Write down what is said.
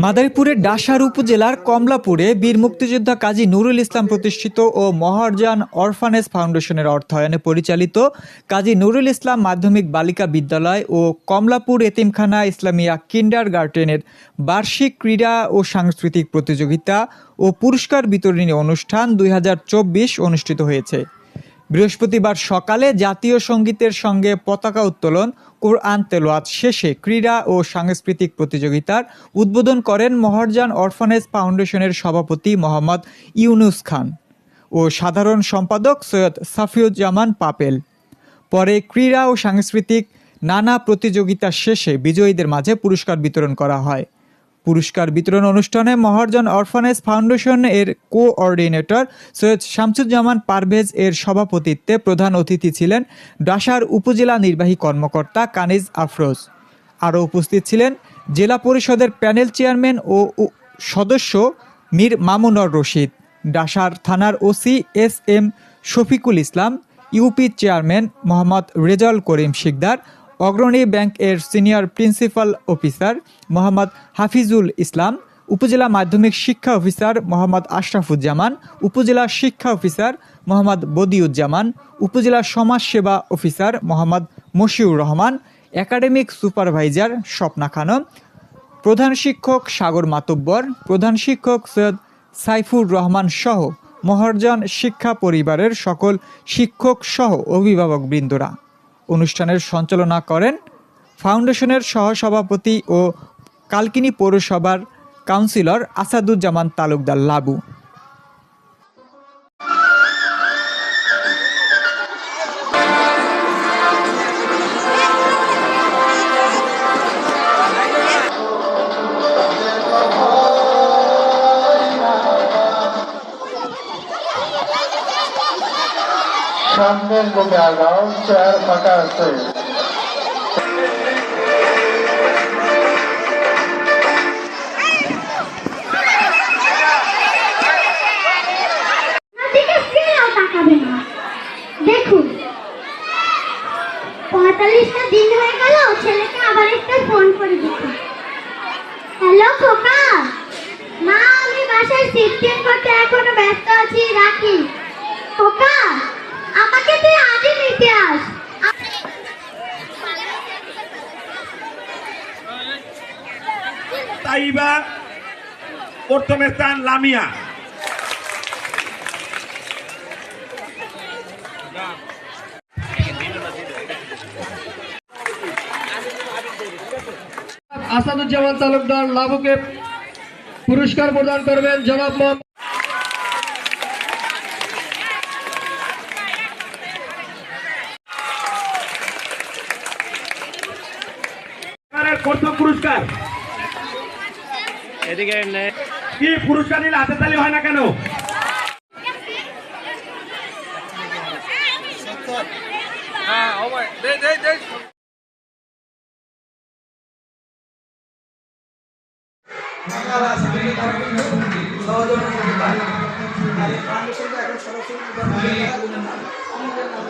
মাদারীপুরের ডাসার উপজেলার কমলাপুরে বীর মুক্তিযোদ্ধা কাজী নুরুল ইসলাম প্রতিষ্ঠিত ও মহারজান অরফানেজ ফাউন্ডেশনের অর্থায়নে পরিচালিত কাজী নুরুল ইসলাম মাধ্যমিক বালিকা বিদ্যালয় ও কমলাপুর এতিমখানা ইসলামিয়া কিন্ডারগার্টেনের বার্ষিক ক্রীড়া ও সাংস্কৃতিক প্রতিযোগিতা ও পুরস্কার বিতরণী অনুষ্ঠান 2024 অনুষ্ঠিত হয়েছে। বৃহস্পতিবার সকালে জাতীয় সঙ্গীতের সঙ্গে পতাকা উত্তোলন, কোরআন তেলাওয়াত শেষে ক্রীড়া ও সাংস্কৃতিক প্রতিযোগিতার উদ্বোধন করেন মহারজান অরফানেজ ফাউন্ডেশনের সভাপতি মোহাম্মদ ইউনুস খান ও সাধারণ সম্পাদক সৈয়দ সাফিউজ্জামান পাপেল। পরে ক্রীড়া ও সাংস্কৃতিক নানা প্রতিযোগিতা শেষে বিজয়ীদের মাঝে পুরস্কার বিতরণ করা হয়। পুরস্কার বিতরণ অনুষ্ঠানে মহারজান অরফানেজ ফাউন্ডেশন এর কোঅর্ডিনেটর সৈয়দ শামসুজ্জামান পারভেজ এর সভাপতিত্বে প্রধান অতিথি ছিলেন ডাসার উপজেলা নির্বাহী কর্মকর্তা কানিজ আফরোজ। আরও উপস্থিত ছিলেন জেলা পরিষদের প্যানেল চেয়ারম্যান ও সদস্য মীর মামুনুর রশিদ, ডাসার থানার OC S M. Shafiqul Islam, UP chairman Mohammad Rezaul Karim Sikder, Agrani bank এর senior principal officer Mohammad Hafizul Islam, উপজেলা মাধ্যমিক শিক্ষা অফিসার মোহাম্মদ আশরাফুজ্জামান, উপজেলা শিক্ষা অফিসার মোহাম্মদ বদিউজ্জামান, উপজেলা সমাজ সেবা officer Mohammad Moshiur Rahman, academic supervisor Swapna Khanam, প্রধান শিক্ষক সাগর মাতব্বর, প্রধান শিক্ষক সৈয়দ সাইফুর রহমান সহ মহারজান শিক্ষা পরিবারের সকল শিক্ষক সহ অভিভাবকবৃন্দরা। অনুষ্ঠানের সঞ্চালনা করেন ফাউন্ডেশনের সহসভাপতি ও কালকিনি পৌরসভার কাউন্সিলর আসাদুজ্জামান তালুকদার লাবু। সামনের দিকে আগাও, চেয়ার ফাঁকা আছে। দেখুন 45টা দিন হয়ে গেল, ছেলেকে আবার একটা ফোন করে দিচ্ছি। হ্যালো খোকা, মা আমি বাসায় শিফটিং করতে এখনো ব্যস্ত আছি, রাখি। খোকা আমাকে তুই আজই নিতে আস। তাইবা প্রথম স্থান লামিয়া। আসাদুজ্জামান তালুকদার লাবুকে পুরস্কার প্রদান করবেন জনাব মোহাম্মদ। প্রথম পুরস্কার এদিকে কি পুরস্কার নিলে হাতে তালি হয় না কেন? এখন